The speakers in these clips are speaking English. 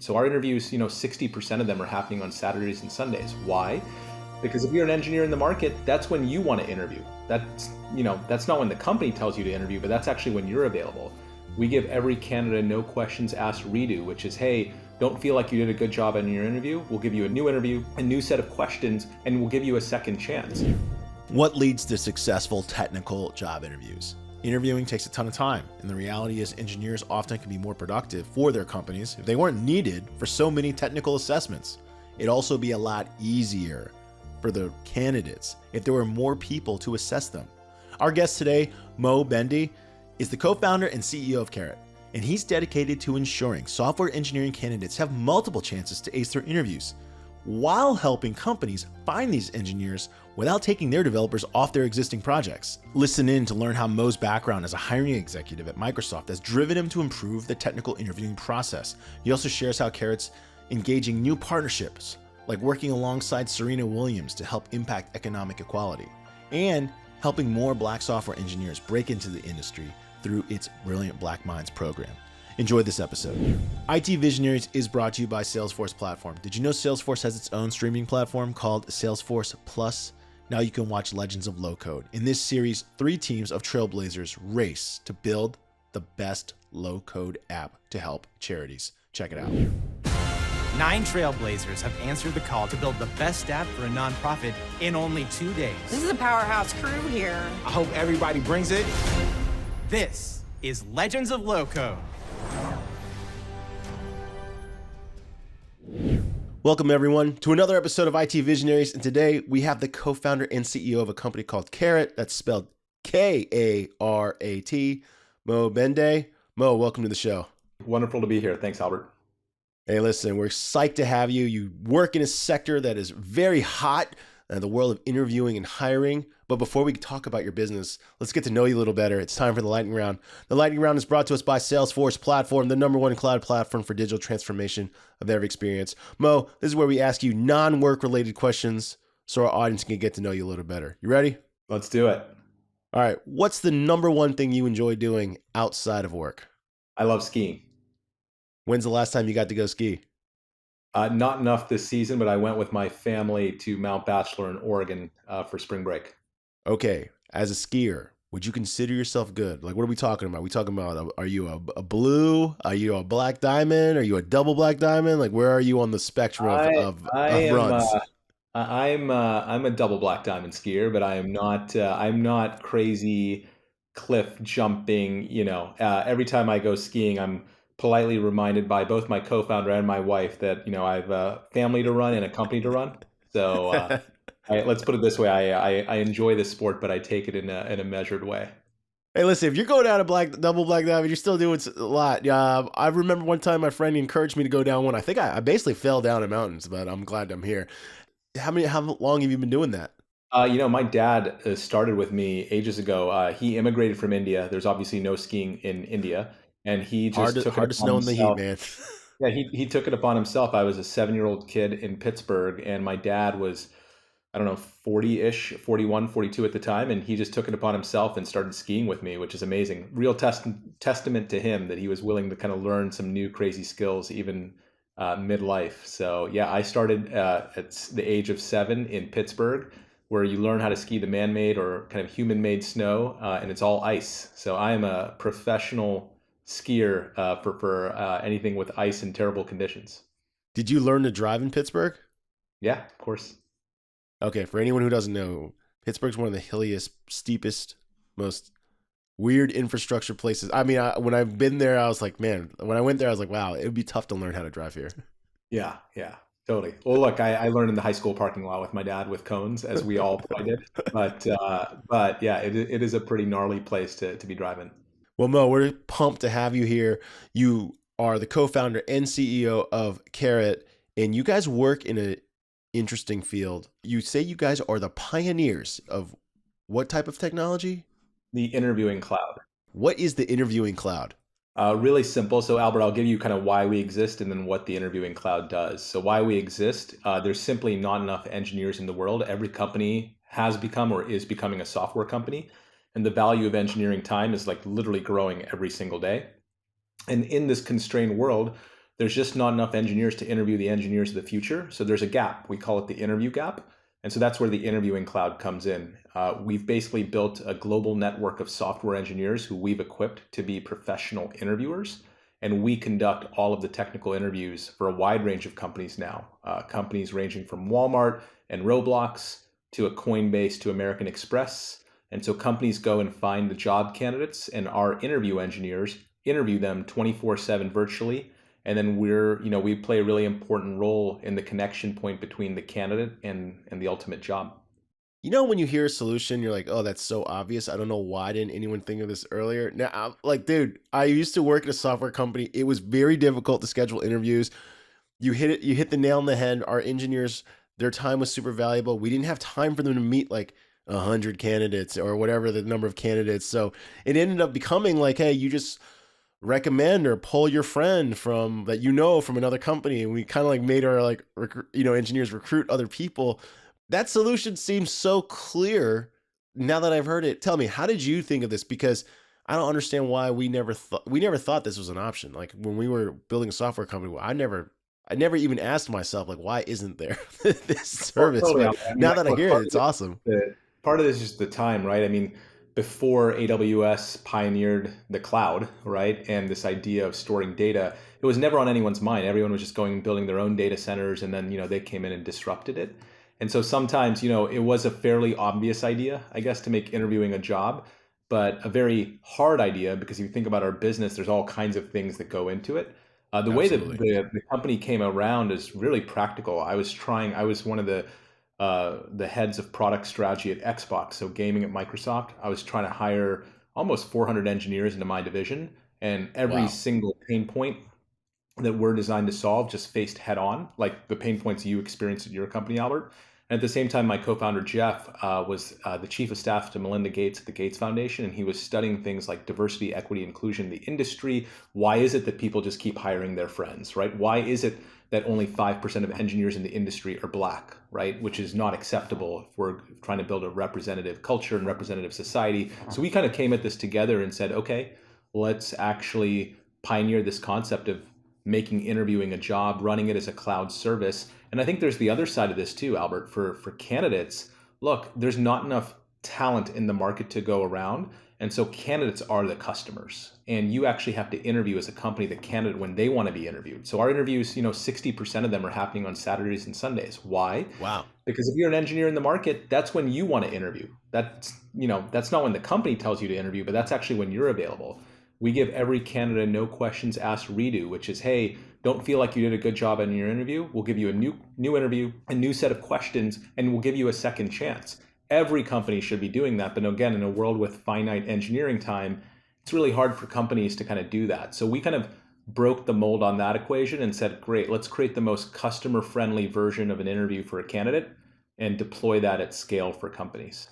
So our interviews, 60% of them are happening on Saturdays and Sundays. Why? Because if you're an engineer in the market, that's when you want to interview. That's not when the company tells you to interview, but that's actually when you're available. We give every candidate a no questions asked redo, which is, hey, don't feel like you did a good job in your interview. We'll give you a new interview, a new set of questions, and we'll give you a second chance. What leads to successful technical job interviews? Interviewing takes a ton of time, and the reality is engineers often can be more productive for their companies if they weren't needed for so many technical assessments. It'd also be a lot easier for the candidates if there were more people to assess them. Our guest today, Mo Bhende, is the co-founder and CEO of Karat, and he's dedicated to ensuring software engineering candidates have multiple chances to ace their interviews, while helping companies find these engineers without taking their developers off their existing projects. Listen in to learn how Mo's background as a hiring executive at Microsoft has driven him to improve the technical interviewing process. He also shares how Karat's engaging new partnerships, like working alongside Serena Williams to help impact economic equality, and helping more Black software engineers break into the industry through its Brilliant Black Minds program. Enjoy this episode. IT Visionaries is brought to you by Salesforce Platform. Did you know Salesforce has its own streaming platform called Salesforce Plus? Now you can watch Legends of Low Code. In this series, 3 teams of trailblazers race to build the best low-code app to help charities. Check it out. 9 trailblazers have answered the call to build the best app for a nonprofit in only 2 days. This is a powerhouse crew here. I hope everybody brings it. This is Legends of Low Code. Welcome everyone to another episode of IT Visionaries, and today we have the co-founder and CEO of a company called Karat, that's spelled K-A-R-A-T, Mo Bhende. Mo, welcome to the show. Wonderful to be here. Thanks, Albert. Hey, listen, we're psyched to have you. You work in a sector that is very hot, the world of interviewing and hiring. But before we talk about your business, let's get to know you a little better. It's time for the lightning round. The lightning round is brought to us by Salesforce Platform, the #1 cloud platform for digital transformation of every experience. Mo, this is where we ask you non-work related questions so our audience can get to know you a little better. You ready? Let's do it. All right. What's the #1 thing you enjoy doing outside of work? I love skiing. When's the last time you got to go ski? Not enough this season, but I went with my family to Mount Bachelor in Oregon for spring break. Okay, as a skier, would you consider yourself good? Like, what are we talking about? Are we talking about, are you a blue? Are you a black diamond? Are you a double black diamond? Like, where are you on the spectrum of runs? I'm a double black diamond skier, but I'm not crazy cliff jumping. Every time I go skiing, I'm politely reminded by both my co-founder and my wife that I have a family to run and a company to run. So let's put it this way: I enjoy this sport, but I take it in a measured way. Hey, listen, if you're going down a double black diamond, you're still doing a lot. I remember one time my friend encouraged me to go down one. I think I basically fell down in mountains, but I'm glad I'm here. How long have you been doing that? My dad started with me ages ago. He immigrated from India. There's obviously no skiing in India. And he just took hard it to snow in the heat, man. Yeah, he took it upon himself. I was a 7-year-old kid in Pittsburgh, and my dad was, 40-ish, 41, 42 at the time, and he just took it upon himself and started skiing with me, which is amazing. Real testament to him that he was willing to kind of learn some new crazy skills even midlife. So yeah, I started at the age of 7 in Pittsburgh, where you learn how to ski the man-made or kind of human-made snow, and it's all ice. So I am a professional skier for anything with ice and terrible conditions. Did you learn to drive in Pittsburgh? Yeah, of course. Okay, for anyone who doesn't know, Pittsburgh's one of the hilliest, steepest, most weird infrastructure places. I mean, when I've been there, I was like, man, when I went there, I was like, wow, it would be tough to learn how to drive here. Yeah, totally. Well, look, I learned in the high school parking lot with my dad with cones, as we all did. But yeah, it is a pretty gnarly place to be driving. Well, Mo, we're pumped to have you here. You are the co-founder and CEO of Karat, and you guys work in an interesting field. You say you guys are the pioneers of what type of technology? The interviewing cloud. What is the interviewing cloud? Really simple. So Albert, I'll give you kind of why we exist and then what the interviewing cloud does. So why we exist, there's simply not enough engineers in the world. Every company has become or is becoming a software company. And the value of engineering time is like literally growing every single day. And in this constrained world, there's just not enough engineers to interview the engineers of the future. So there's a gap. We call it the interview gap. And so that's where the interviewing cloud comes in. We've basically built a global network of software engineers who we've equipped to be professional interviewers. And we conduct all of the technical interviews for a wide range of companies now. Companies ranging from Walmart and Roblox to a Coinbase to American Express. And so companies go and find the job candidates, and our interview engineers interview them 24/7 virtually. And then we play a really important role in the connection point between the candidate and the ultimate job. When you hear a solution, you're like, oh, that's so obvious. I don't know why didn't anyone think of this earlier. Now, dude, I used to work at a software company. It was very difficult to schedule interviews. You hit the nail on the head. Our engineers, their time was super valuable. We didn't have time for them to meet like 100 candidates or whatever the number of candidates. So it ended up becoming like, hey, you just recommend or pull your friend from another company. And we kind of like made our engineers recruit other people. That solution seems so clear now that I've heard it. Tell me, how did you think of this? Because I don't understand why we never thought this was an option. Like when we were building a software company, I never even asked myself, like, why isn't there this service? Totally. But now that I hear it, it's awesome. Part of this is just the time, right? I mean, before AWS pioneered the cloud, right, and this idea of storing data, it was never on anyone's mind. Everyone was just going and building their own data centers, and then they came in and disrupted it. And so sometimes it was a fairly obvious idea, I guess, to make interviewing a job, but a very hard idea because if you think about our business, there's all kinds of things that go into it. The way that the company came around is really practical. I was one of the heads of product strategy at Xbox, so gaming at Microsoft. I was trying to hire almost 400 engineers into my division, and every single pain point that we're designed to solve just faced head on, like the pain points you experienced at your company, Albert. And at the same time, my co-founder Jeff was the chief of staff to Melinda Gates at the Gates Foundation, and he was studying things like diversity, equity, inclusion in the industry. Why is it that people just keep hiring their friends, right? Why is it that only 5% of engineers in the industry are Black, right? Which is not acceptable if we're trying to build a representative culture and representative society. So we kind of came at this together and said, okay, let's actually pioneer this concept of making interviewing a job, running it as a cloud service. And I think there's the other side of this too, Albert, for candidates. Look, there's not enough talent in the market to go around. And so candidates are the customers. And you actually have to interview as a company the candidate when they want to be interviewed. So our interviews, 60% of them are happening on Saturdays and Sundays. Why? Wow. Because if you're an engineer in the market, that's when you want to interview. That's not when the company tells you to interview, but that's actually when you're available. We give every candidate a no questions asked redo, which is, hey, don't feel like you did a good job in your interview. We'll give you a new interview, a new set of questions, and we'll give you a second chance. Every company should be doing that. But again, in a world with finite engineering time, it's really hard for companies to kind of do that. So we kind of broke the mold on that equation and said, great, let's create the most customer-friendly version of an interview for a candidate and deploy that at scale for companies.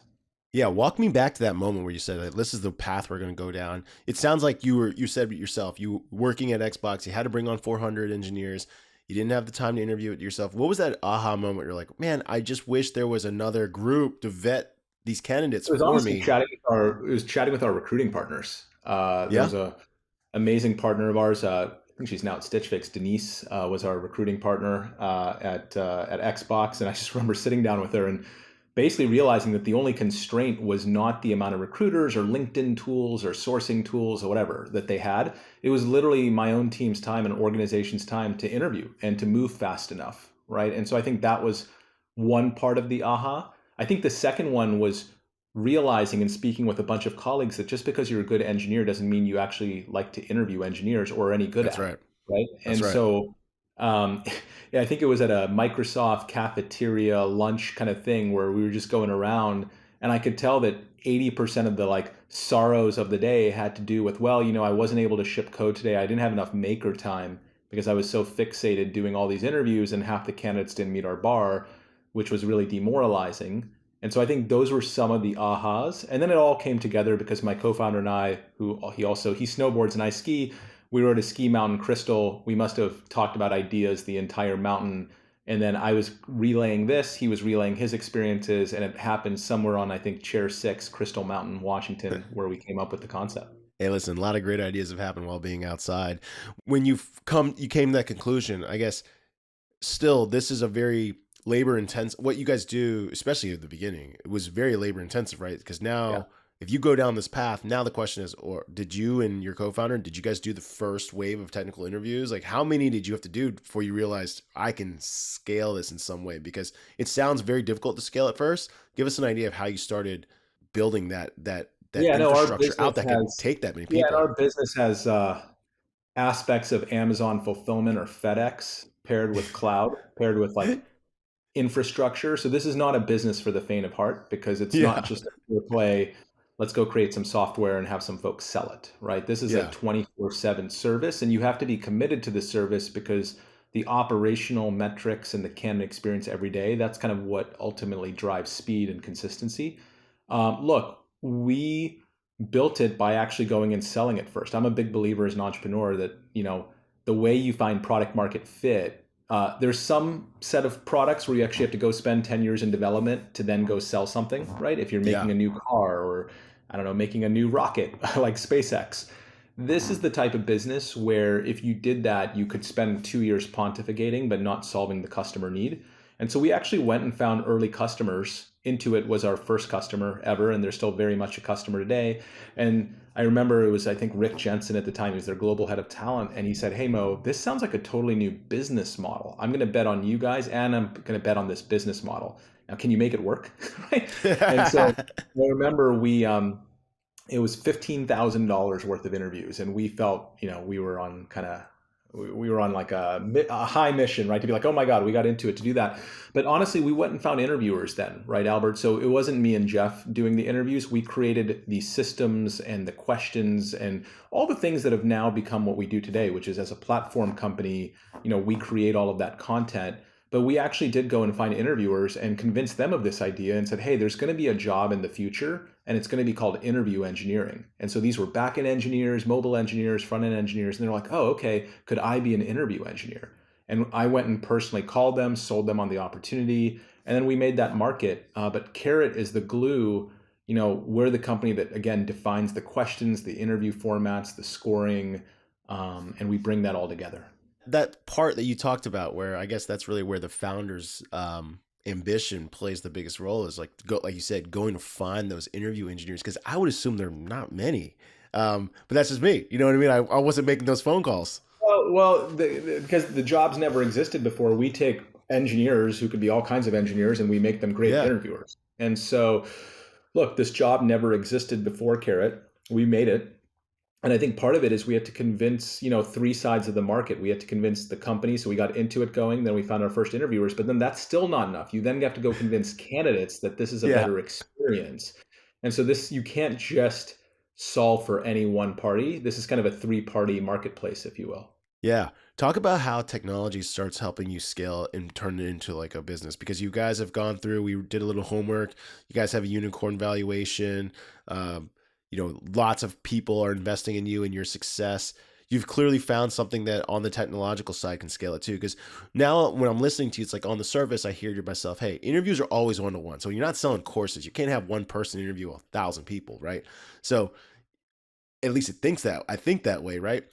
Yeah, walk me back to that moment where you said, like, this is the path we're going to go down. It sounds like you said it yourself, you working at Xbox, you had to bring on 400 engineers. You didn't have the time to interview it yourself. What was that aha moment? You're like, man, I just wish there was another group to vet these candidates for me. It was chatting with our recruiting partners. There was an amazing partner of ours. I think she's now at Stitch Fix. Denise was our recruiting partner at Xbox. And I just remember sitting down with her and basically realizing that the only constraint was not the amount of recruiters or LinkedIn tools or sourcing tools or whatever that they had. It was literally my own team's time and organization's time to interview and to move fast enough, right? And so I think that was one part of the aha. I think the second one was realizing and speaking with a bunch of colleagues that just because you're a good engineer doesn't mean you actually like to interview engineers or are any good at it, right? And so yeah, I think it was at a Microsoft cafeteria lunch kind of thing where we were just going around, and I could tell that 80% of the sorrows of the day had to do with, well, I wasn't able to ship code today. I didn't have enough maker time because I was so fixated doing all these interviews, and half the candidates didn't meet our bar, which was really demoralizing. And so I think those were some of the ahas. And then it all came together because my co-founder and I, he snowboards and I ski, we were at a ski mountain, Crystal. We must have talked about ideas the entire mountain. And then I was relaying this, he was relaying his experiences, and it happened somewhere on, I think, Chair 6, Crystal Mountain, Washington, where we came up with the concept. Hey, listen, a lot of great ideas have happened while being outside. When you came to that conclusion, I guess still this is a very labor intense what you guys do, especially at the beginning. It was very labor intensive, right? Because Yeah. now if you go down this path, now the question is, or did you and your co-founder, did you guys do the first wave of technical interviews? Like how many did you have to do before you realized I can scale this in some way? Because it sounds very difficult to scale at first. Give us an idea of how you started building that Yeah, no, our infrastructure out business that could has take that many yeah, and people. our business has aspects of Amazon fulfillment or FedEx paired with cloud, paired with like infrastructure. So this is not a business for the faint of heart because it's not Yeah. just a pure play, let's go create some software and have some folks sell it, right? This is a Yeah. 24/7 service and you have to be committed to the service because the operational metrics and the candidate experience every day, that's kind of what ultimately drives speed and consistency. Look, we built it by actually going and selling it first. I'm a big believer as an entrepreneur that, the way you find product market fit, there's some set of products where you actually have to go spend 10 years in development to then go sell something, right? If you're making Yeah. a new car or, I don't know, making a new rocket like SpaceX. This is the type of business where if you did that, you could spend 2 years pontificating, but not solving the customer need. And so we actually went and found early customers. Intuit was our first customer ever, and they're still very much a customer today. And I remember it was, I think, Rick Jensen at the time. He was their global head of talent. And he said, "Hey, Mo, this sounds like a totally new business model. I'm going to bet on you guys, and I'm going to bet on this business model. Now, can you make it work?" Right? And so I remember it was $15,000 worth of interviews, and we felt, we were on we were on like a high mission, right? To be like, oh my God, we got into it to do that. But honestly, we went and found interviewers then, right, Albert? So it wasn't me and Jeff doing the interviews. We created the systems and the questions and all the things that have now become what we do today, which is as a platform company, we create all of that content. But we actually did go and find interviewers and convince them of this idea and said, hey, there's going to be a job in the future and it's going to be called interview engineering. And so these were back-end engineers, mobile engineers, front-end engineers. And they're like, oh, okay, could I be an interview engineer? And I went and personally called them, sold them on the opportunity, and then we made that market. But Karat is the glue. We're the company that, again, defines the questions, the interview formats, the scoring, and we bring that all together. That part that you talked about, where I guess that's really where the founder's ambition plays the biggest role, is like like you said, going to find those interview engineers, because I would assume there are not many. But that's just me. You know what I mean? I wasn't making those phone calls. Well, because the jobs never existed before, we take engineers who could be all kinds of engineers and we make them great Yeah. interviewers. And so, look, this job never existed before Carrot. We made it. And I think part of it is we had to convince, three sides of the market. We had to convince the company. So we got into it going, then we found our first interviewers, but then that's still not enough. You then have to go convince candidates that this is a Yeah. better experience. And so you can't just solve for any one party. This is kind of a three-party marketplace, if you will. Yeah. Talk about how technology starts helping you scale and turn it into like a business, because you guys have gone through, we did a little homework. You guys have a unicorn valuation. Um, lots of people are investing in you and your success. You've clearly found something that on the technological side can scale it too. Because now when I'm listening to you, it's like on the surface, I hear to myself, hey, interviews are always one-to-one. So you're not selling courses. You can't have one person interview 1,000 people, right? So at least I think that way, right?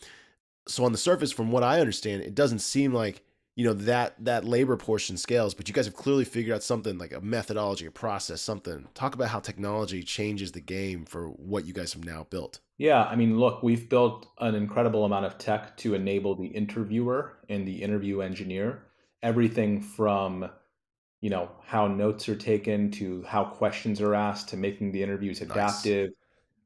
So on the surface, from what I understand, it doesn't seem like, that labor portion scales, but you guys have clearly figured out something like a methodology, a process, something. Talk about how technology changes the game for what you guys have now built. Yeah, I mean, look, we've built an incredible amount of tech to enable the interviewer and the interview engineer. Everything from, how notes are taken to how questions are asked to making the interviews Nice. adaptive.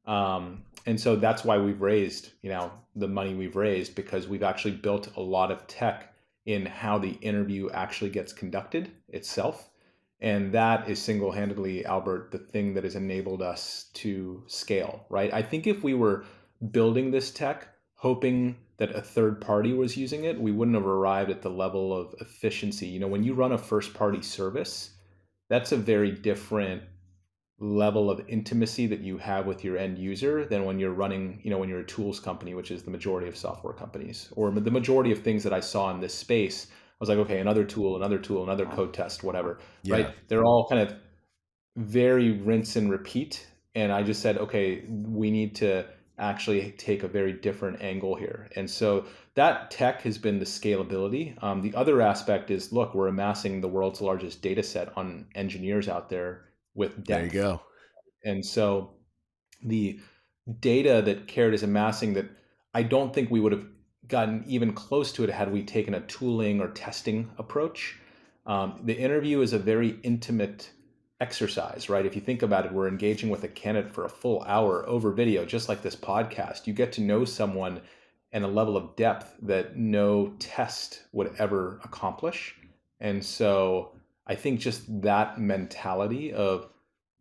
And so that's why we've raised, the money we've raised, because we've actually built a lot of tech in how the interview actually gets conducted itself. And that is single-handedly, Albert, the thing that has enabled us to scale, right? I think if we were building this tech, hoping that a third party was using it, we wouldn't have arrived at the level of efficiency. When you run a first-party service, that's a very different level of intimacy that you have with your end user than when you're running, when you're a tools company, which is the majority of software companies, or the majority of things that I saw in this space. I was like, okay, another tool, another code test, whatever, Yeah. right? They're all kind of very rinse and repeat. And I just said, okay, we need to actually take a very different angle here. And so that tech has been the scalability. The other aspect is, look, we're amassing the world's largest data set on engineers out there with There you depth. go. And so the data that Carrot is amassing, that I don't think we would have gotten even close to it had we taken a tooling or testing approach. The interview is a very intimate exercise, right? If you think about it, we're engaging with a candidate for a full hour over video, just like this podcast. You get to know someone and a level of depth that no test would ever accomplish. And so I think just that mentality of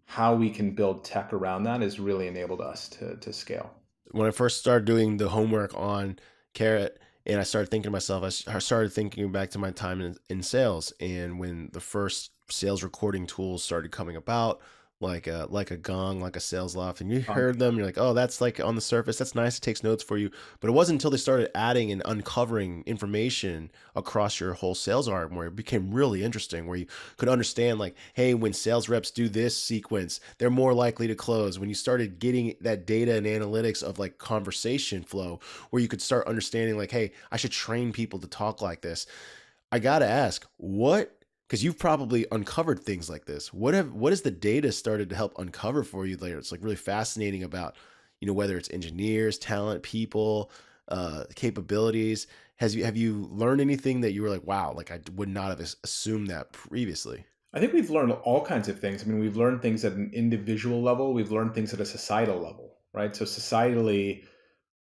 how we can build tech around that has really enabled us to scale. When I first started doing the homework on Carrot, and I started thinking to myself, I started thinking back to my time in sales, and when the first sales recording tools started coming about, like a Gong, like a Sales Loft, and you heard them, you're like, oh, that's like on the surface, that's nice, it takes notes for you. But it wasn't until they started adding and uncovering information across your whole sales arm where it became really interesting, where you could understand, like, hey, when sales reps do this sequence, they're more likely to close. When you started getting that data and analytics of like conversation flow, where you could start understanding, like, hey, I should train people to talk like this. I gotta ask, what, because you've probably uncovered things like this. What has the data started to help uncover for you later? It's like really fascinating about, whether it's engineers, talent, people, capabilities. Have you learned anything that you were like, wow, like I would not have assumed that previously? I think we've learned all kinds of things. I mean, we've learned things at an individual level, we've learned things at a societal level, right? So societally,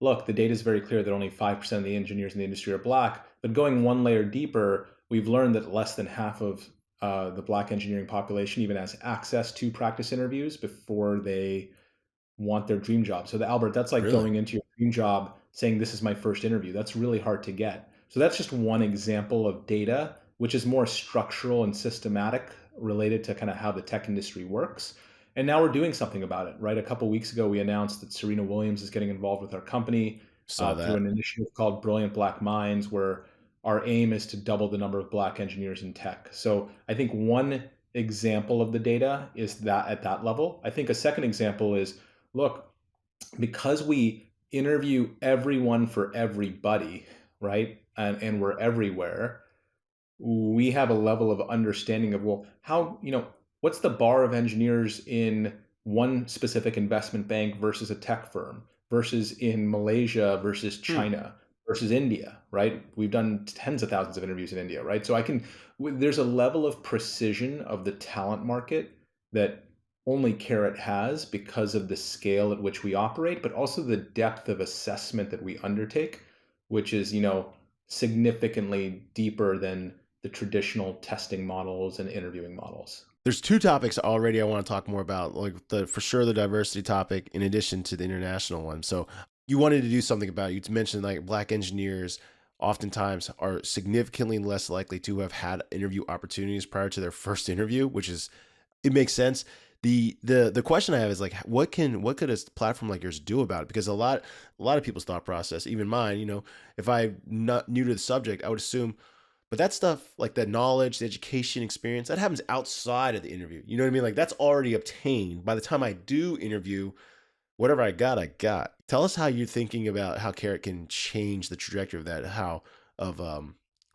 look, the data is very clear that only 5% of the engineers in the industry are Black. But going one layer deeper, we've learned that less than half of the Black engineering population even has access to practice interviews before they want their dream job. So, Albert, that's like Really? going into your dream job saying, this is my first interview. That's really hard to get. So, that's just one example of data, which is more structural and systematic related to kind of how the tech industry works. And now we're doing something about it, right? A couple of weeks ago, we announced that Serena Williams is getting involved with our company Saw through that. an initiative called Brilliant Black Minds, where our aim is to double the number of Black engineers in tech. So I think one example of the data is that at that level. I think a second example is, look, because we interview everyone for everybody, right? And we're everywhere, we have a level of understanding of, well, how, what's the bar of engineers in one specific investment bank versus a tech firm versus in Malaysia versus Hmm. China versus India, right? We've done tens of thousands of interviews in India, right? So there's a level of precision of the talent market that only Carrot has because of the scale at which we operate, but also the depth of assessment that we undertake, which is, significantly deeper than the traditional testing models and interviewing models. There's two topics already I want to talk more about, like for sure the diversity topic, in addition to the international one. So you wanted to do something about it. You mentioned like Black engineers oftentimes are significantly less likely to have had interview opportunities prior to their first interview, which is, it makes sense. The question I have is like, what could a platform like yours do about it? Because a lot of people's thought process, even mine, if I'm not new to the subject, I would assume, but that stuff, like that knowledge, the education, experience, that happens outside of the interview. You know what I mean? Like that's already obtained. By the time I do interview, whatever I got, I got. Tell us how you're thinking about how Carrot can change the trajectory of that,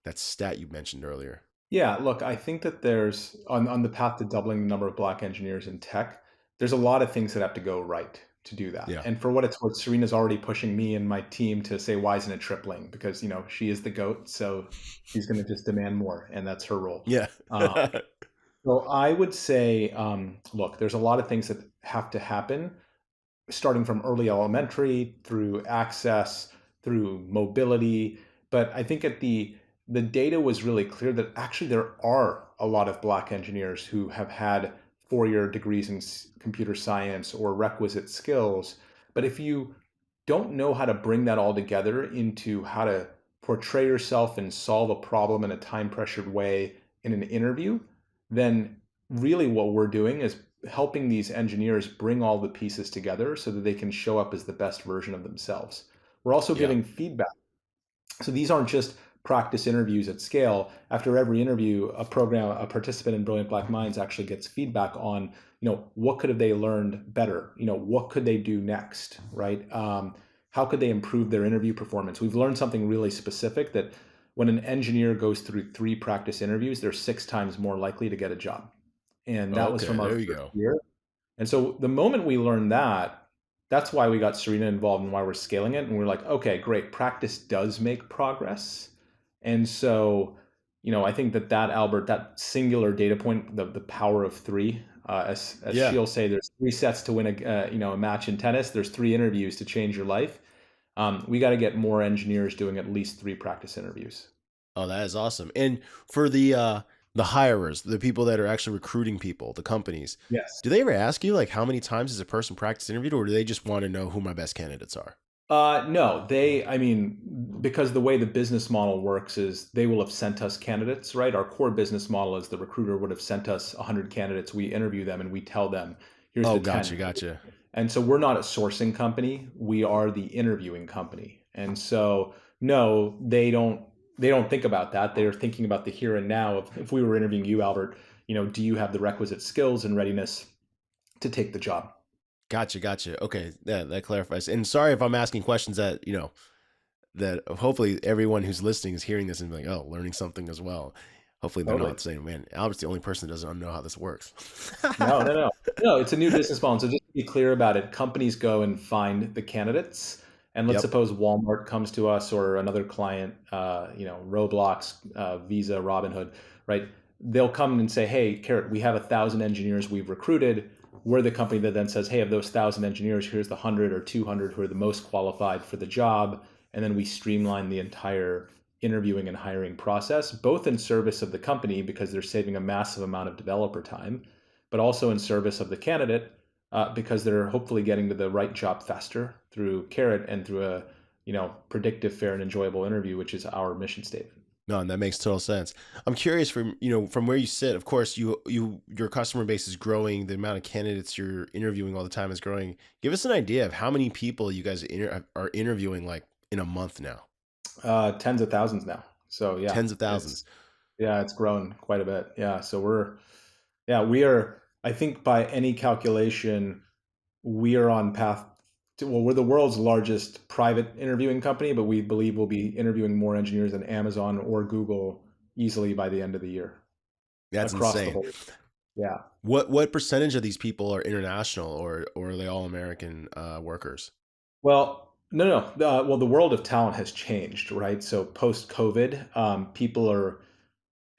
that stat you mentioned earlier. Yeah, look, I think that there's on the path to doubling the number of Black engineers in tech, there's a lot of things that have to go right to do that. Yeah. And for what it's worth, Serena's already pushing me and my team to say, why isn't it tripling? Because, she is the GOAT, so she's going to just demand more, and that's her role. Yeah. Uh, so I would say, look, there's a lot of things that have to happen, starting from early elementary through access, through mobility. But I think the data was really clear that actually there are a lot of Black engineers who have had 4-year degrees in computer science or requisite skills. But if you don't know how to bring that all together into how to portray yourself and solve a problem in a time pressured way in an interview, then really what we're doing is helping these engineers bring all the pieces together so that they can show up as the best version of themselves. We're also Yeah. giving feedback. So these aren't just practice interviews at scale. After every interview, a participant in Brilliant Black Minds actually gets feedback on, what could have they learned better? What could they do next, right? How could they improve their interview performance? We've learned something really specific, that when an engineer goes through 3 practice interviews, they're 6 times more likely to get a job. And that was Okay, from our there you first go. year. And so the moment we learned that, that's why we got Serena involved and why we're scaling it. And we're like, okay, great. Practice does make progress. And so, I think that Albert, that singular data point, the power of 3, as Yeah. she'll say, there's 3 sets to win a match in tennis. There's 3 interviews to change your life. We got to get more engineers doing at least 3 practice interviews. Oh, that is awesome. And for the hirers, the people that are actually recruiting people, the companies, Yes. do they ever ask you like how many times has a person practice interviewed, or do they just want to know who my best candidates are? No, because the way the business model works is they will have sent us candidates, right? Our core business model is the recruiter would have sent us 100 candidates. We interview them and we tell them, here's Oh, the gotcha, 10. gotcha. And so we're not a sourcing company. We are the interviewing company. And so, no, they don't think about that. They're thinking about the here and now of, if we were interviewing you, Albert, do you have the requisite skills and readiness to take the job? Gotcha, gotcha. Okay, that clarifies. And sorry if I'm asking questions that, that hopefully everyone who's listening is hearing this and like, oh, learning something as well. Hopefully they're Totally. not saying, man, Albert's the only person that doesn't know how this works. No, no, no. No, it's a new business model. So just to be clear about it, companies go and find the candidates. And let's Yep. suppose Walmart comes to us, or another client, Roblox, Visa, Robinhood, right? They'll come and say, hey, Karat, we have 1,000 engineers we've recruited. We're the company that then says, hey, of those 1,000 engineers, here's the 100 or 200 who are the most qualified for the job. And then we streamline the entire interviewing and hiring process, both in service of the company because they're saving a massive amount of developer time, but also in service of the candidate because they're hopefully getting to the right job faster through Karat and through a predictive, fair, and enjoyable interview, which is our mission statement. No, and that makes total sense. I'm curious from where you sit. Of course, your customer base is growing. The amount of candidates you're interviewing all the time is growing. Give us an idea of how many people you guys are interviewing like in a month now. Tens of thousands now. So yeah, Tens of thousands. it's grown quite a bit. Yeah, so we are. I think by any calculation, we are on path to. Well, we're the world's largest private interviewing company, but we believe we'll be interviewing more engineers than Amazon or Google easily by the end of the year That's across the insane. whole. Yeah. What percentage of these people are international, or are they all American workers? Well, no. Well, the world of talent has changed, right? So post COVID, people are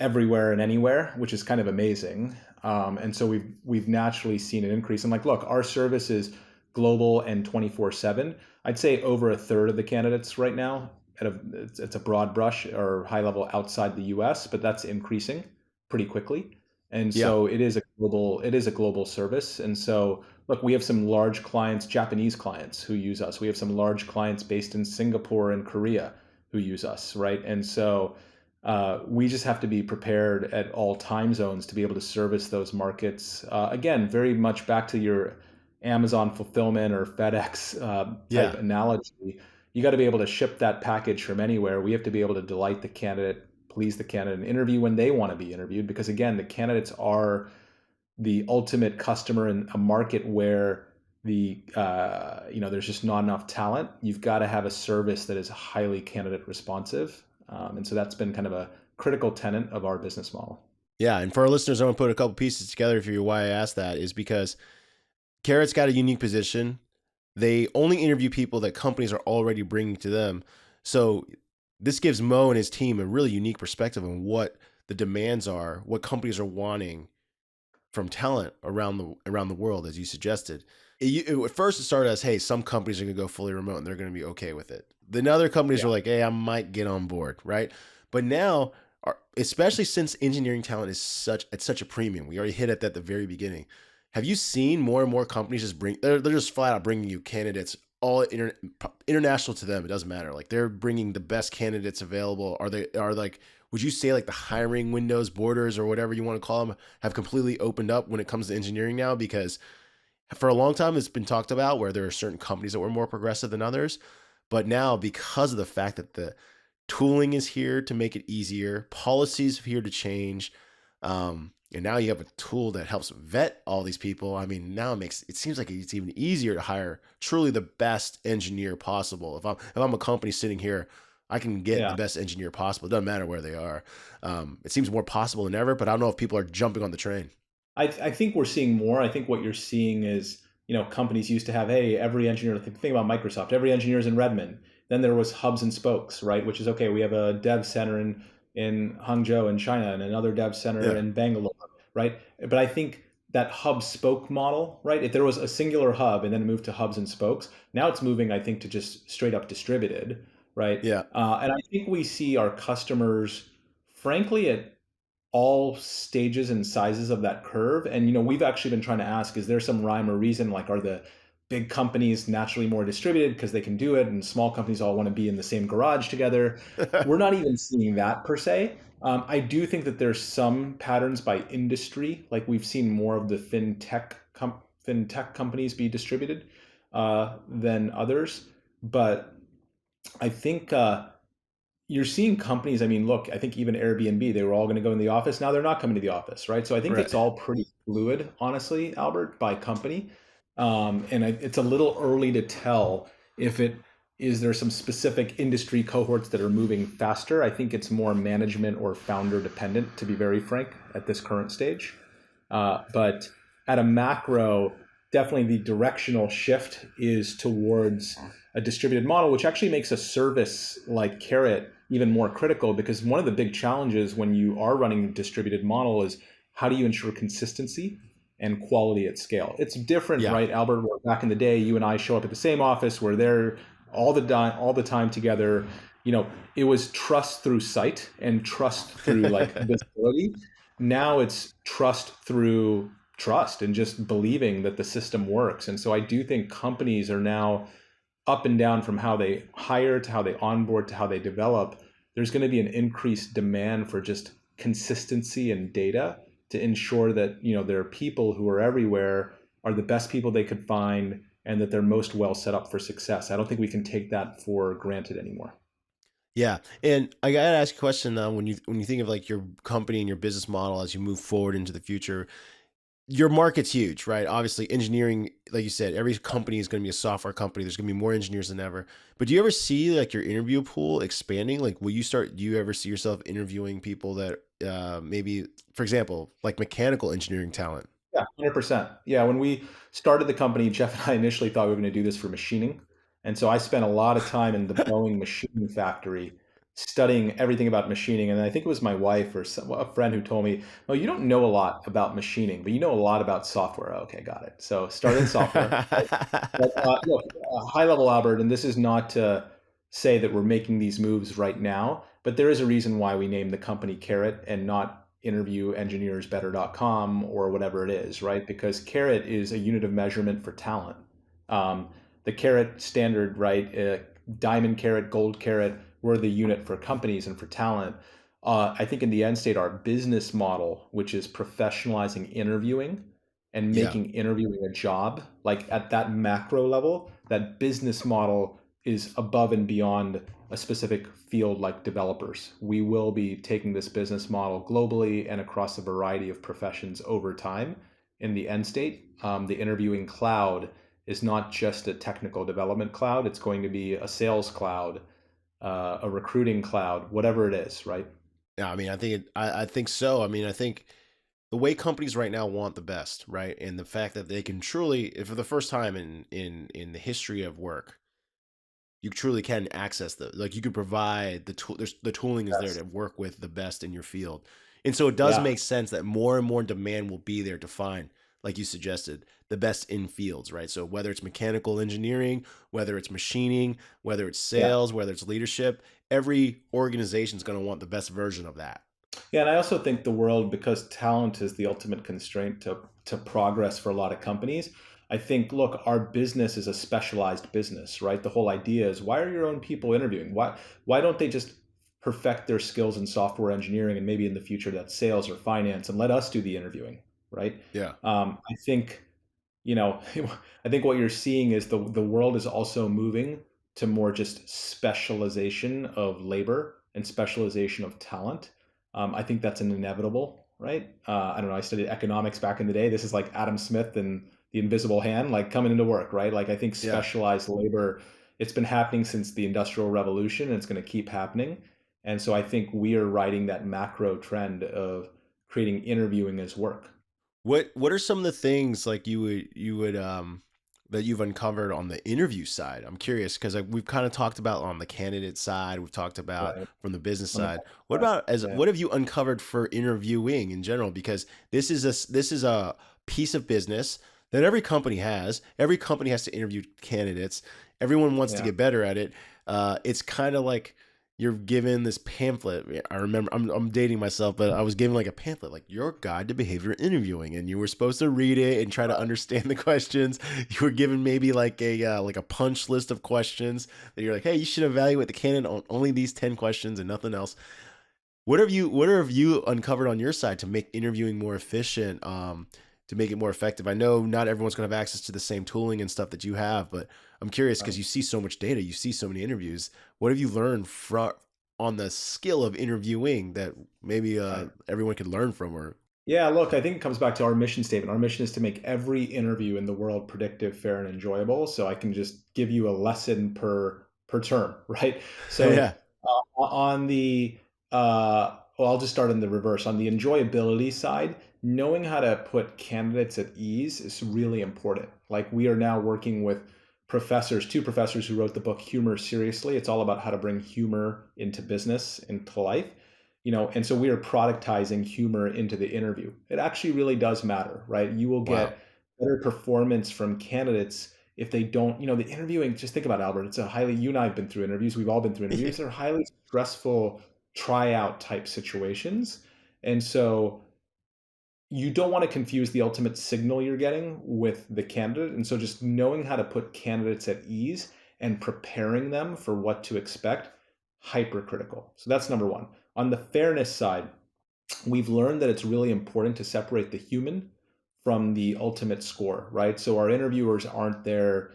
everywhere and anywhere, which is kind of amazing. And so we've naturally seen an increase. And like, look, our service is global and 24/7. I'd say over a third of the candidates right now, it's a broad brush or high level outside the U.S., but that's increasing pretty quickly. And Yeah. so it is a global service. And so look, we have some large clients, Japanese clients who use us. We have some large clients based in Singapore and Korea who use us, right? And so we just have to be prepared at all time zones to be able to service those markets. Again, very much back to your Amazon fulfillment or FedEx type Yeah. analogy. You got to be able to ship that package from anywhere. We have to be able to delight the candidate, please the candidate, and interview when they want to be interviewed. Because again, the candidates are the ultimate customer in a market where there's just not enough talent. You've got to have a service that is highly candidate responsive, and so that's been kind of a critical tenet of our business model. Yeah. And for our listeners, I want to put a couple pieces together. If you're why I asked that is because Carrot's got a unique position. They only interview people that companies are already bringing to them. So this gives Mo and his team a really unique perspective on what the demands are, what companies are wanting from talent around the world, as you suggested. At first, it started as, hey, some companies are going to go fully remote and they're going to be okay with it. Then other companies Yeah. are like, hey, I might get on board, right? But now, especially since engineering talent is at such a premium, we already hit at that at the very beginning. Have you seen more and more companies they're just flat out bringing you candidates, all international to them? It doesn't matter. Like they're bringing the best candidates available. Would you say like the hiring windows, borders, or whatever you want to call them have completely opened up when it comes to engineering now? Because for a long time, it's been talked about where there are certain companies that were more progressive than others. But now, because of the fact that the Tooling is here to make it easier. Policies are here to change. And now you have a tool that helps vet all these people. I mean, now it seems like it's even easier to hire truly the best engineer possible. If I'm a company sitting here, I can get the Yeah. best engineer possible. It doesn't matter where they are. It seems more possible than ever, but I don't know if people are jumping on the train. I think we're seeing more. I think what you're seeing is, companies used to have, hey, every engineer, think about Microsoft, every engineer is in Redmond. Then there was hubs and spokes, right? Which is, okay, we have a dev center in Hangzhou in China and another dev center Yeah. in Bangalore, right? But I think that hub spoke model, right? If there was a singular hub and then moved to hubs and spokes, now it's moving, I think, to just straight up distributed, right? Yeah. And I think we see our customers, frankly, at all stages and sizes of that curve. And we've actually been trying to ask, is there some rhyme or reason? Like, are the big companies naturally more distributed because they can do it, and small companies all want to be in the same garage together? We're not even seeing that per se. I do think that there's some patterns by industry. Like, we've seen more of the fintech companies be distributed than others. But I think you're seeing companies, I mean, look, I think even Airbnb, they were all going to go in the office. Now they're not coming to the office, right? So I think Right. it's all pretty fluid, honestly, Albert, by company. It's a little early to tell if is there some specific industry cohorts that are moving faster. I think it's more management or founder dependent, to be very frank, at this current stage. But at a macro, definitely the directional shift is towards a distributed model, which actually makes a service like Carrot even more critical, because one of the big challenges when you are running a distributed model is, how do you ensure consistency and quality at scale? It's different, Yeah. right, Albert? Back in the day, you and I show up at the same office. We're there all the time together. It was trust through sight and trust through like visibility. Now it's trust through trust and just believing that the system works. And so I do think companies are now up and down, from how they hire to how they onboard to how they develop. There's going to be an increased demand for just consistency and data to ensure that their people who are everywhere are the best people they could find, and that they're most well set up for success. I don't think we can take that for granted anymore. Yeah, and I gotta ask you a question now. When you think of like your company and your business model as you move forward into the future, your market's huge, right? Obviously, engineering, like you said, every company is going to be a software company. There's going to be more engineers than ever. But do you ever see like your interview pool expanding? Like, do you ever see yourself interviewing people that maybe, for example, like mechanical engineering talent? Yeah, 100%. Yeah, when we started the company, Jeff and I initially thought we were going to do this for machining. And so I spent a lot of time in the Boeing machining factory studying everything about machining. And I think it was my wife or a friend who told me, "Oh, you don't know a lot about machining, but you know a lot about software." Okay, got it. So start in software. But look, high level, Albert, and this is not to say that we're making these moves right now, but there is a reason why we named the company Carrot and not interviewengineersbetter.com or whatever it is, right? Because Carrot is a unit of measurement for talent. Um, the Carrot standard, right? Diamond Carrot, Gold Carrot, we're the unit for companies and for talent. I think in the end state, our business model, which is professionalizing interviewing and Yeah. making interviewing a job, like at that macro level, that business model is above and beyond a specific field like developers. We will be taking this business model globally and across a variety of professions over time. In the end state, the interviewing cloud is not just a technical development cloud, it's going to be a sales cloud, a recruiting cloud, whatever it is, right? Yeah, I mean, I think so. I mean, I think the way companies right now want the best, right? And the fact that they can truly, for the first time in the history of work, you truly can access like you could provide the tool. The tooling is there Yes. to work with the best in your field, and so it does Yeah. make sense that more and more demand will be there to find, like you suggested, the best in fields, right? So whether it's mechanical engineering, whether it's machining, whether it's Yeah. sales, whether it's leadership, every organization is going to want the best version of that. Yeah, and I also think the world, because talent is the ultimate constraint to progress for a lot of companies. I think, look, our business is a specialized business, right? The whole idea is, why are your own people interviewing? Why don't they just perfect their skills in software engineering, and maybe in the future that's sales or finance, and let us do the interviewing, right? Yeah. I think, you know, I think what you're seeing is the world is also moving to more just specialization of labor. and specialization of talent. I think that's an inevitable, right? I don't know. I studied economics back in the day. This is like Adam Smith and the invisible hand, like coming into work, right? Like I think Yeah. specialized labor, it's been happening since the Industrial Revolution and it's going to keep happening. And so I think we are riding that macro trend of creating interviewing as work. What are some of the things like you would that you've uncovered on the interview side? I'm curious because we've kind of talked about on the candidate side, we've talked about Right. from the business On the side. What side. about as Yeah. what have you uncovered for interviewing in general? Because this is a piece of business that every company has. Every company has to interview candidates. Everyone wants to Yeah. get better at it. It's kind of like you're given this pamphlet. I remember I'm dating myself, but I was given like a pamphlet, like your guide to behavior interviewing, and you were supposed to read it and try to understand the questions. You were given maybe like a punch list of questions that you're like, hey, you should evaluate the candidate on only these 10 questions and nothing else. What have you uncovered on your side to make interviewing more efficient, to make it more effective? I know not everyone's going to have access to the same tooling and stuff that you have, but I'm curious because Right. you see so much data, you see so many interviews. What have you learned from on the skill of interviewing that maybe Right. everyone could learn from? Or Yeah, look, I think it comes back to our mission statement. Our mission is to make every interview in the world predictive, fair, and enjoyable. So I can just give you a lesson per term, right? So yeah, on the well, I'll just start in the reverse. On the enjoyability side, knowing how to put candidates at ease is really important. Like we are now working with professors, two professors who wrote the book Humor Seriously. It's all about how to bring humor into business, into life, and so we are productizing humor into the interview. It actually really does matter, right? You will wow, get better performance from candidates if they don't, the interviewing, just think about, Albert, it's a highly, you and I have been through interviews, we've all been through interviews, they're highly stressful tryout type situations. And so you don't want to confuse the ultimate signal you're getting with the candidate. And so just knowing how to put candidates at ease and preparing them for what to expect, hypercritical. So that's number one. On the fairness side, we've learned that it's really important to separate the human from the ultimate score, right? So our interviewers aren't there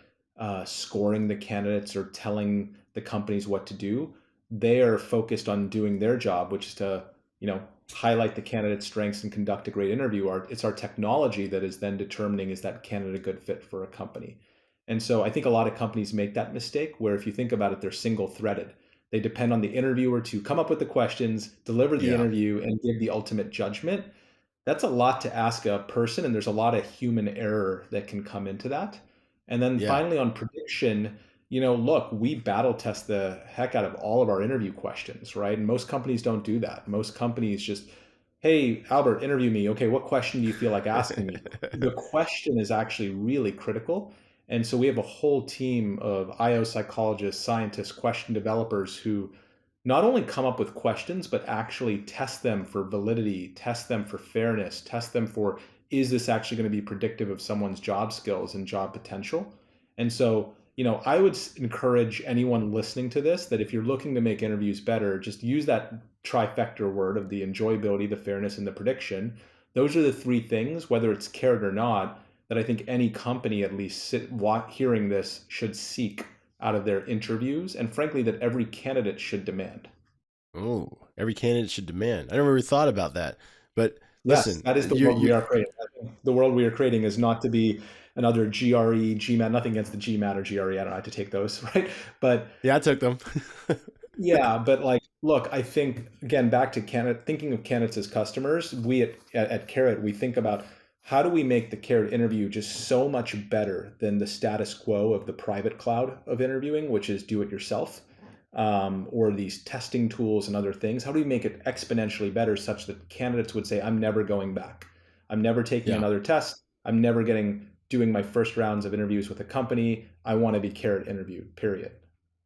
scoring the candidates or telling the companies what to do. They are focused on doing their job, which is to, you know, highlight the candidate's strengths and conduct a great interview. It's our technology that is then determining, is that candidate a good fit for a company? And so I think a lot of companies make that mistake where, if you think about it, they're single threaded. They depend on the interviewer to come up with the questions, deliver the yeah, interview, and give the ultimate judgment. That's a lot to ask a person, and there's a lot of human error that can come into that. And then yeah, finally, on prediction, look, we battle test the heck out of all of our interview questions, right? And most companies don't do that. Most companies just, hey, Albert, interview me. Okay, what question do you feel like asking me? The question is actually really critical. And so we have a whole team of IO psychologists, scientists, question developers who not only come up with questions, but actually test them for validity, test them for fairness, test them for, is this actually going to be predictive of someone's job skills and job potential? And so, I would encourage anyone listening to this that if you're looking to make interviews better, just use that trifecta word of the enjoyability, the fairness, and the prediction. Those are the three things, whether it's Karat or not, that I think any company, at least hearing this, should seek out of their interviews, and frankly, that every candidate should demand. oh, every candidate should demand. I never really thought about that, but Yes, listen, that is the you're world we you are creating. I think the world we are creating is not to be another GRE, GMAT, nothing against the GMAT or GRE. I don't have to take those, right? But yeah, I took them. yeah, but like, look, I think again, back to candidate, thinking of candidates as customers, we at Carrot, we think about how do we make the Carrot interview just so much better than the status quo of the private cloud of interviewing, which is do it yourself, or these testing tools and other things. How do we make it exponentially better such that candidates would say, I'm never going back. I'm never taking Yeah. another test. I'm never doing my first rounds of interviews with a company. I want to be Carrot interviewed, period.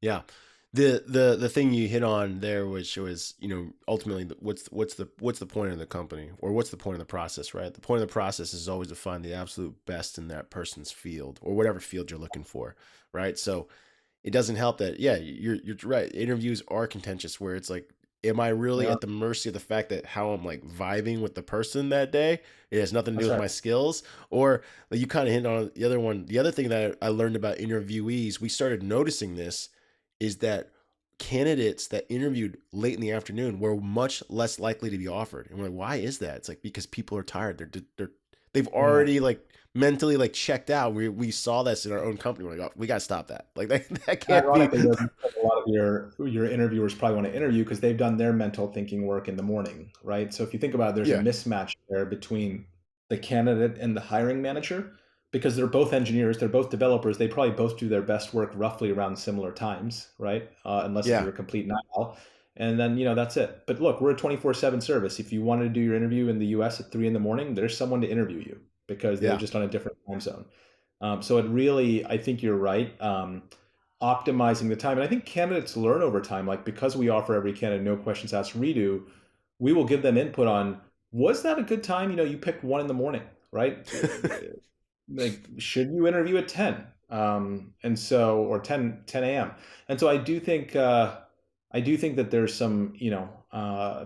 Yeah. The thing you hit on there, which was, ultimately what's the point of the company, or what's the point of the process, right? The point of the process is always to find the absolute best in that person's field, or whatever field you're looking for, right? So it doesn't help that, yeah, you're right. Interviews are contentious where it's like, am I really Yeah, at the mercy of the fact that how I'm like vibing with the person that day? It has nothing to do that's with right. my skills. Or like you kind of hit on the other one. The other thing that I learned about interviewees, we started noticing this, is that candidates that interviewed late in the afternoon were much less likely to be offered. And we're like, why is that? It's like, because people are tired. They've Yeah. already like mentally like checked out. We saw this in our own company. We're like, oh, we got to stop that. Like that can't be. Ironically, though, a lot of your interviewers probably want to interview because they've done their mental thinking work in the morning, right? So if you think about it, there's a Yeah. mismatch there between the candidate and the hiring manager because they're both engineers, they're both developers. They probably both do their best work roughly around similar times, right? Unless Yeah. you're a complete nihil. And then, that's it. But look, we're a 24/7 service. If you wanted to do your interview in the US at 3 in the morning, there's someone to interview you because they're Yeah. just on a different time zone. So it really, I think you're right. Optimizing the time. And I think candidates learn over time, like because we offer every candidate no questions asked redo, we will give them input on, was that a good time? You picked 1 in the morning, right? Like, should you interview at 10? And so, or 10 a.m. And so I do think that there's some,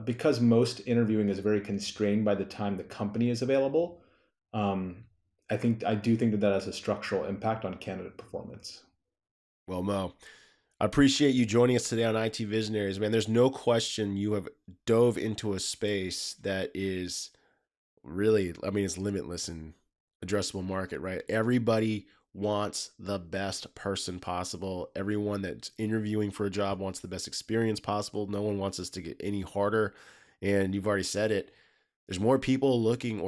because most interviewing is very constrained by the time the company is available. I do think that that has a structural impact on candidate performance. Well, Mo, I appreciate you joining us today on IT Visionaries, man. There's no question you have dove into a space that is really, I mean, it's limitless in addressable market, right? Everybody wants the best person possible. Everyone that's interviewing for a job wants the best experience possible. No one wants us to get any harder. And you've already said it. There's more people looking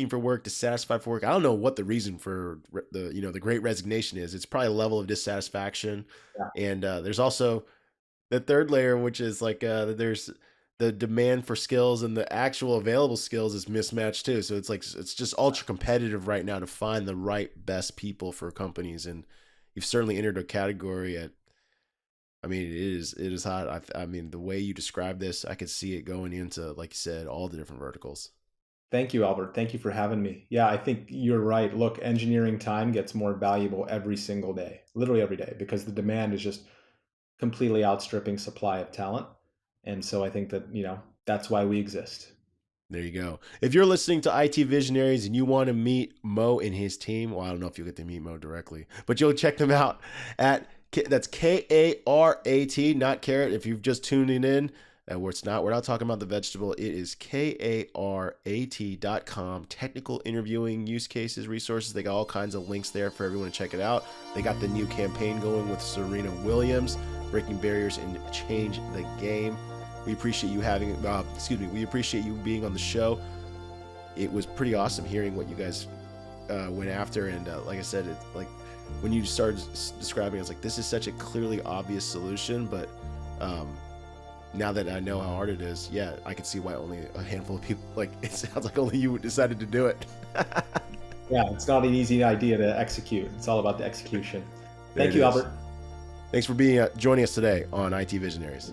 for work, dissatisfied for work. I don't know what the reason for the great resignation is. It's probably a level of dissatisfaction. Yeah. And there's also the third layer, which is like there's the demand for skills and the actual available skills is mismatched too. So it's like it's just ultra competitive right now to find the right best people for companies. And you've certainly entered a category at, I mean, it is hot. I mean, the way you describe this, I could see it going into, like you said, all the different verticals. Thank you, Albert. Thank you for having me. Yeah, I think you're right. Look, engineering time gets more valuable every single day, literally every day, because the demand is just completely outstripping supply of talent. And so I think that, that's why we exist. There you go. If you're listening to IT Visionaries and you want to meet Mo and his team, well, I don't know if you'll get to meet Mo directly, but you'll check them out that's Karat, not carrot. If you've just tuned in, we're not talking about the vegetable. It is karat.com. Technical interviewing use cases, resources. They got all kinds of links there for everyone to check it out. They got the new campaign going with Serena Williams, breaking barriers and change the game. We appreciate you we appreciate you being on the show. It was pretty awesome hearing what you guys went after. And like I said, it's like when you started describing, it's like, this is such a clearly obvious solution, but now that I know how hard it is, yeah, I can see why only a handful of people, like, it sounds like only you decided to do it. Yeah, it's not an easy idea to execute. It's all about the execution. Thank you, Albert. Thanks for joining us today on IT Visionaries.